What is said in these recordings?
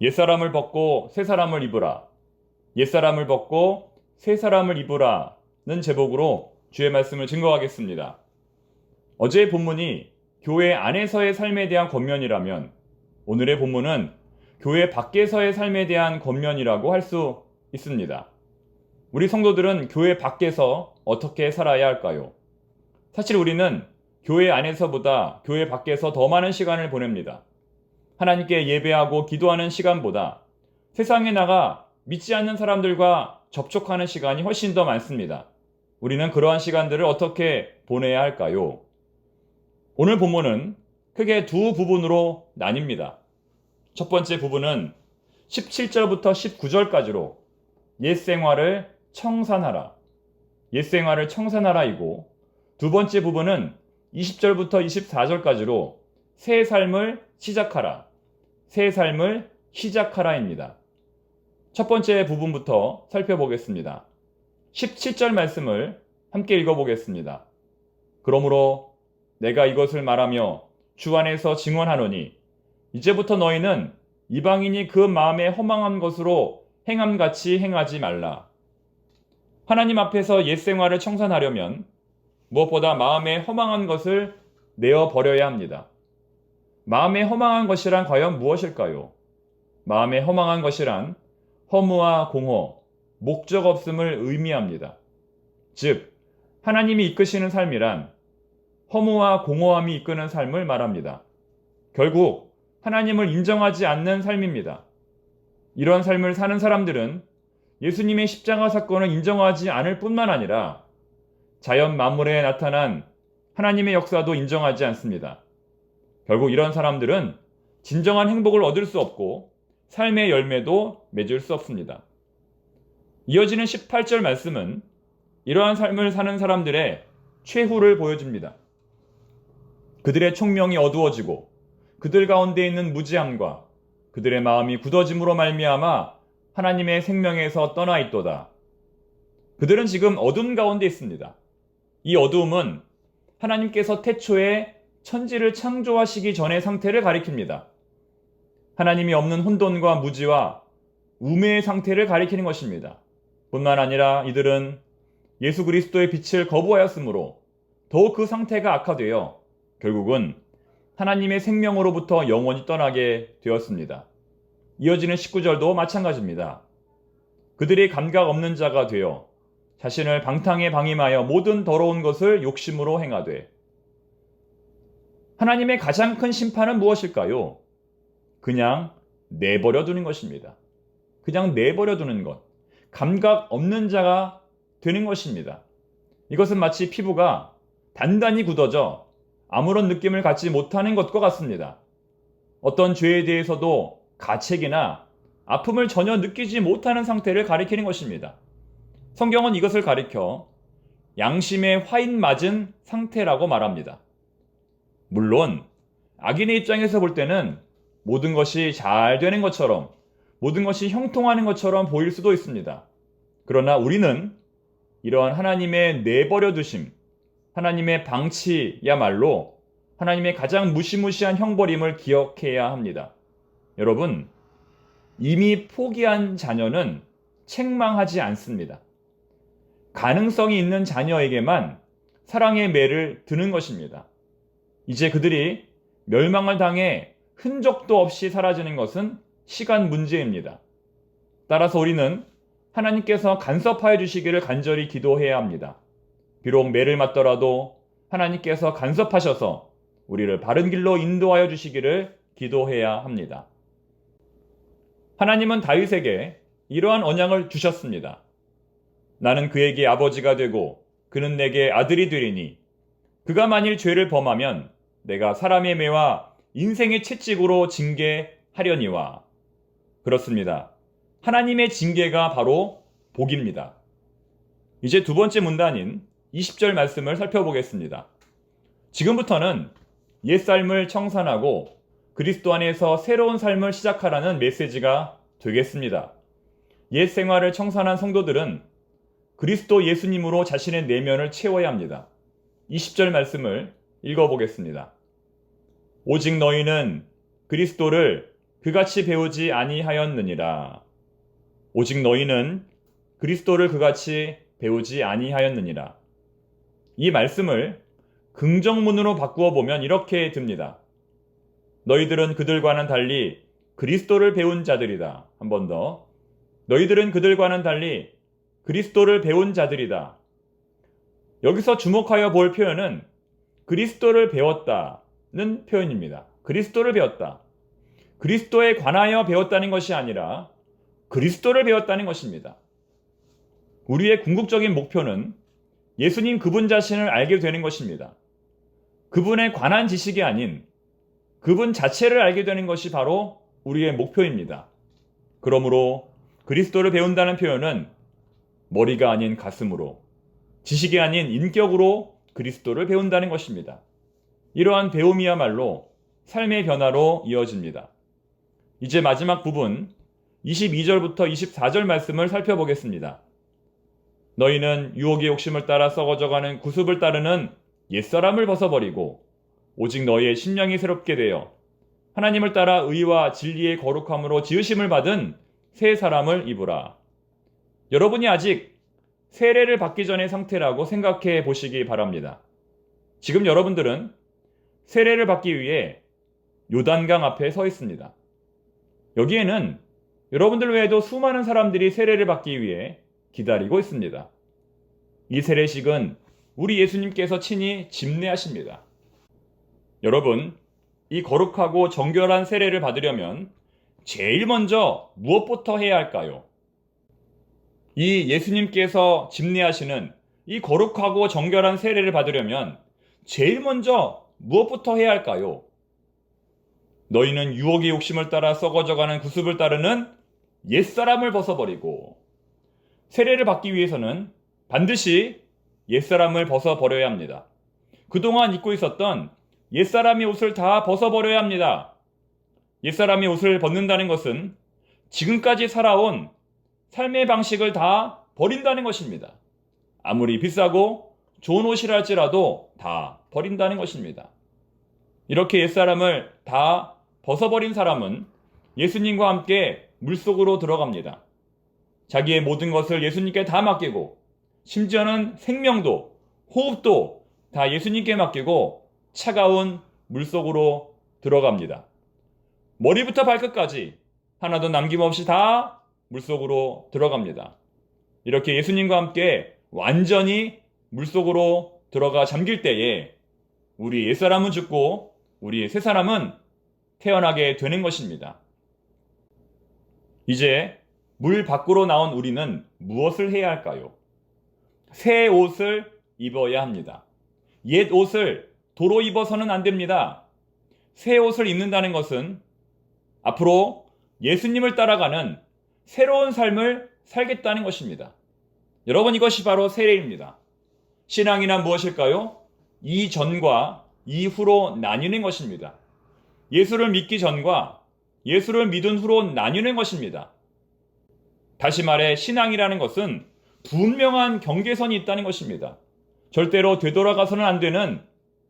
옛사람을 벗고 새사람을 입으라. 옛사람을 벗고 새사람을 입으라는 제목으로 주의 말씀을 증거하겠습니다. 어제의 본문이 교회 안에서의 삶에 대한 권면이라면 오늘의 본문은 교회 밖에서의 삶에 대한 권면이라고 할 수 있습니다. 우리 성도들은 교회 밖에서 어떻게 살아야 할까요? 사실 우리는 교회 안에서보다 교회 밖에서 더 많은 시간을 보냅니다. 하나님께 예배하고 기도하는 시간보다 세상에 나가 믿지 않는 사람들과 접촉하는 시간이 훨씬 더 많습니다. 우리는 그러한 시간들을 어떻게 보내야 할까요? 오늘 본문은 크게 두 부분으로 나뉩니다. 첫 번째 부분은 17절부터 19절까지로 옛생활을 청산하라. 옛생활을 청산하라이고, 두 번째 부분은 20절부터 24절까지로 새 삶을 시작하라. 새 삶을 시작하라입니다. 첫 번째 부분부터 살펴보겠습니다. 17절 말씀을 함께 읽어보겠습니다. 그러므로 내가 이것을 말하며 주 안에서 증언하노니 이제부터 너희는 이방인이 그 마음에 허망한 것으로 행함같이 행하지 말라. 하나님 앞에서 옛 생활을 청산하려면 무엇보다 마음에 허망한 것을 내어버려야 합니다. 마음에 허망한 것이란 과연 무엇일까요? 마음에 허망한 것이란 허무와 공허, 목적 없음을 의미합니다. 즉, 하나님이 이끄시는 삶이란 허무와 공허함이 이끄는 삶을 말합니다. 결국 하나님을 인정하지 않는 삶입니다. 이런 삶을 사는 사람들은 예수님의 십자가 사건을 인정하지 않을 뿐만 아니라 자연 만물에 나타난 하나님의 역사도 인정하지 않습니다. 결국 이런 사람들은 진정한 행복을 얻을 수 없고 삶의 열매도 맺을 수 없습니다. 이어지는 18절 말씀은 이러한 삶을 사는 사람들의 최후를 보여줍니다. 그들의 총명이 어두워지고 그들 가운데 있는 무지함과 그들의 마음이 굳어짐으로 말미암아 하나님의 생명에서 떠나 있도다. 그들은 지금 어둠 가운데 있습니다. 이 어두움은 하나님께서 태초에 천지를 창조하시기 전의 상태를 가리킵니다. 하나님이 없는 혼돈과 무지와 우매의 상태를 가리키는 것입니다. 뿐만 아니라 이들은 예수 그리스도의 빛을 거부하였으므로 더욱 그 상태가 악화되어 결국은 하나님의 생명으로부터 영원히 떠나게 되었습니다. 이어지는 19절도 마찬가지입니다. 그들이 감각 없는 자가 되어 자신을 방탕에 방임하여 모든 더러운 것을 욕심으로 행하되. 하나님의 가장 큰 심판은 무엇일까요? 그냥 내버려 두는 것입니다. 그냥 내버려 두는 것. 감각 없는 자가 되는 것입니다. 이것은 마치 피부가 단단히 굳어져 아무런 느낌을 갖지 못하는 것과 같습니다. 어떤 죄에 대해서도 가책이나 아픔을 전혀 느끼지 못하는 상태를 가리키는 것입니다. 성경은 이것을 가리켜 양심에 화인 맞은 상태라고 말합니다. 물론 악인의 입장에서 볼 때는 모든 것이 잘 되는 것처럼, 모든 것이 형통하는 것처럼 보일 수도 있습니다. 그러나 우리는 이러한 하나님의 내버려 두심, 하나님의 방치야말로 하나님의 가장 무시무시한 형벌임을 기억해야 합니다. 여러분, 이미 포기한 자녀는 책망하지 않습니다. 가능성이 있는 자녀에게만 사랑의 매를 드는 것입니다. 이제 그들이 멸망을 당해 흔적도 없이 사라지는 것은 시간 문제입니다. 따라서 우리는 하나님께서 간섭하여 주시기를 간절히 기도해야 합니다. 비록 매를 맞더라도 하나님께서 간섭하셔서 우리를 바른 길로 인도하여 주시기를 기도해야 합니다. 하나님은 다윗에게 이러한 언약을 주셨습니다. 나는 그에게 아버지가 되고 그는 내게 아들이 되리니 그가 만일 죄를 범하면 내가 사람의 매와 인생의 채찍으로 징계하려니와. 그렇습니다. 하나님의 징계가 바로 복입니다. 이제 두 번째 문단인 20절 말씀을 살펴보겠습니다. 지금부터는 옛삶을 청산하고 그리스도 안에서 새로운 삶을 시작하라는 메시지가 되겠습니다. 옛 생활을 청산한 성도들은 그리스도 예수님으로 자신의 내면을 채워야 합니다. 20절 말씀을 읽어보겠습니다. 오직 너희는 그리스도를 그같이 배우지 아니하였느니라. 오직 너희는 그리스도를 그같이 배우지 아니하였느니라. 이 말씀을 긍정문으로 바꾸어 보면 이렇게 듭니다. 너희들은 그들과는 달리 그리스도를 배운 자들이다. 한 번 더. 너희들은 그들과는 달리 그리스도를 배운 자들이다. 여기서 주목하여 볼 표현은 그리스도를 배웠다는 표현입니다. 그리스도를 배웠다. 그리스도에 관하여 배웠다는 것이 아니라 그리스도를 배웠다는 것입니다. 우리의 궁극적인 목표는 예수님 그분 자신을 알게 되는 것입니다. 그분에 관한 지식이 아닌 그분 자체를 알게 되는 것이 바로 우리의 목표입니다. 그러므로 그리스도를 배운다는 표현은 머리가 아닌 가슴으로, 지식이 아닌 인격으로 그리스도를 배운다는 것입니다. 이러한 배움이야말로 삶의 변화로 이어집니다. 이제 마지막 부분 22절부터 24절 말씀을 살펴보겠습니다. 너희는 유혹의 욕심을 따라 썩어져가는 구습을 따르는 옛사람을 벗어버리고 오직 너희의 심령이 새롭게 되어 하나님을 따라 의와 진리의 거룩함으로 지으심을 받은 새 사람을 입으라. 여러분이 아직 세례를 받기 전의 상태라고 생각해 보시기 바랍니다. 지금 여러분들은 세례를 받기 위해 요단강 앞에 서 있습니다. 여기에는 여러분들 외에도 수많은 사람들이 세례를 받기 위해 기다리고 있습니다. 이 세례식은 우리 예수님께서 친히 집례하십니다. 여러분, 이 거룩하고 정결한 세례를 받으려면 제일 먼저 무엇부터 해야 할까요? 이 예수님께서 집례하시는 이 거룩하고 정결한 세례를 받으려면 제일 먼저 무엇부터 해야 할까요? 너희는 유혹의 욕심을 따라 썩어져가는 구습을 따르는 옛사람을 벗어버리고, 세례를 받기 위해서는 반드시 옛사람을 벗어버려야 합니다. 그동안 입고 있었던 옛사람의 옷을 다 벗어버려야 합니다. 옛사람의 옷을 벗는다는 것은 지금까지 살아온 삶의 방식을 다 버린다는 것입니다. 아무리 비싸고 좋은 옷이라 할지라도 다 버린다는 것입니다. 이렇게 옛사람을 다 벗어버린 사람은 예수님과 함께 물속으로 들어갑니다. 자기의 모든 것을 예수님께 다 맡기고, 심지어는 생명도, 호흡도 다 예수님께 맡기고 차가운 물속으로 들어갑니다. 머리부터 발끝까지 하나도 남김없이 다 물속으로 들어갑니다. 이렇게 예수님과 함께 완전히 물속으로 들어가 잠길 때에 우리 옛사람은 죽고 우리 새사람은 태어나게 되는 것입니다. 이제 물 밖으로 나온 우리는 무엇을 해야 할까요? 새 옷을 입어야 합니다. 옛 옷을 도로 입어서는 안 됩니다. 새 옷을 입는다는 것은 앞으로 예수님을 따라가는 새로운 삶을 살겠다는 것입니다. 여러분, 이것이 바로 세례입니다. 신앙이란 무엇일까요? 이전과 이후로 나뉘는 것입니다. 예수를 믿기 전과 예수를 믿은 후로 나뉘는 것입니다. 다시 말해 신앙이라는 것은 분명한 경계선이 있다는 것입니다. 절대로 되돌아가서는 안 되는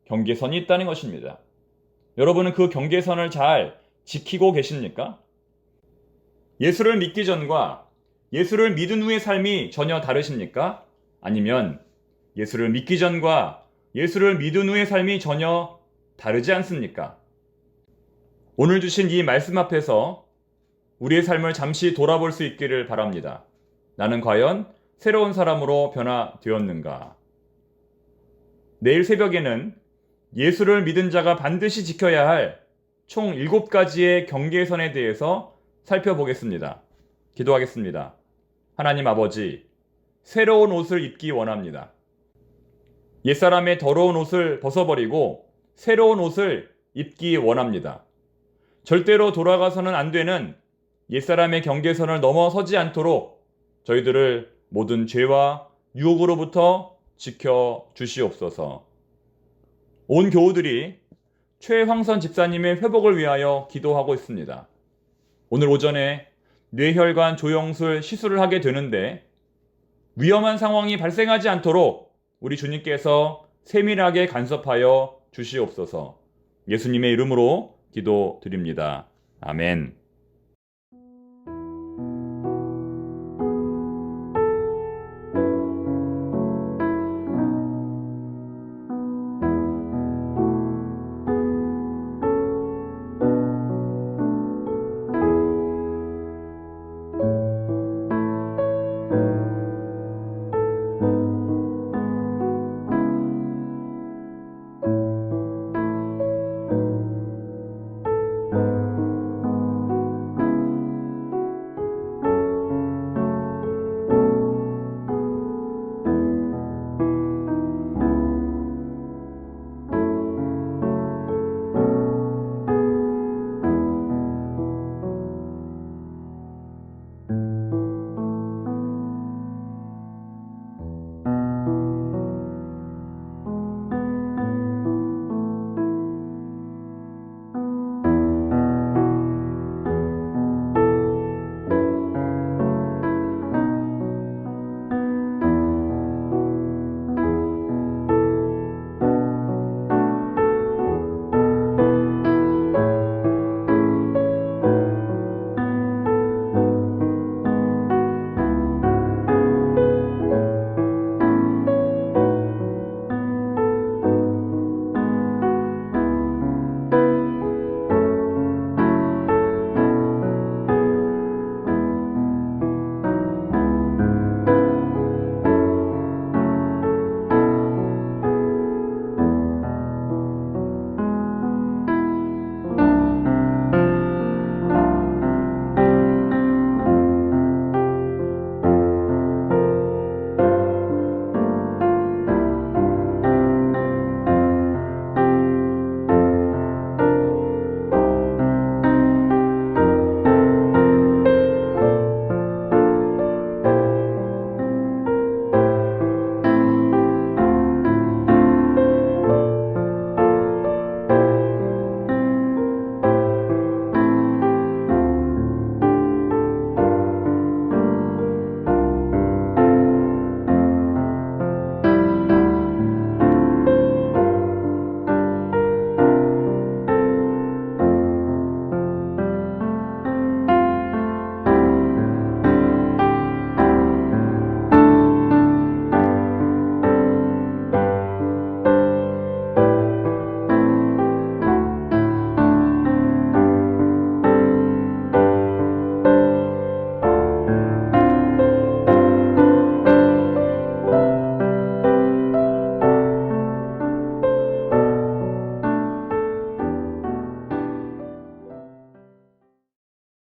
경계선이 있다는 것입니다. 여러분은 그 경계선을 잘 지키고 계십니까? 예수를 믿기 전과 예수를 믿은 후의 삶이 전혀 다르십니까? 아니면 예수를 믿기 전과 예수를 믿은 후의 삶이 전혀 다르지 않습니까? 오늘 주신 이 말씀 앞에서 우리의 삶을 잠시 돌아볼 수 있기를 바랍니다. 나는 과연 새로운 사람으로 변화되었는가? 내일 새벽에는 예수를 믿은 자가 반드시 지켜야 할 총 7가지의 경계선에 대해서 살펴보겠습니다. 기도하겠습니다. 하나님 아버지, 새로운 옷을 입기 원합니다. 옛사람의 더러운 옷을 벗어버리고 새로운 옷을 입기 원합니다. 절대로 돌아가서는 안 되는 옛사람의 경계선을 넘어서지 않도록 저희들을 모든 죄와 유혹으로부터 지켜 주시옵소서. 온 교우들이 최황선 집사님의 회복을 위하여 기도하고 있습니다. 오늘 오전에 뇌혈관 조영술 시술을 하게 되는데 위험한 상황이 발생하지 않도록 우리 주님께서 세밀하게 간섭하여 주시옵소서. 예수님의 이름으로 기도드립니다. 아멘.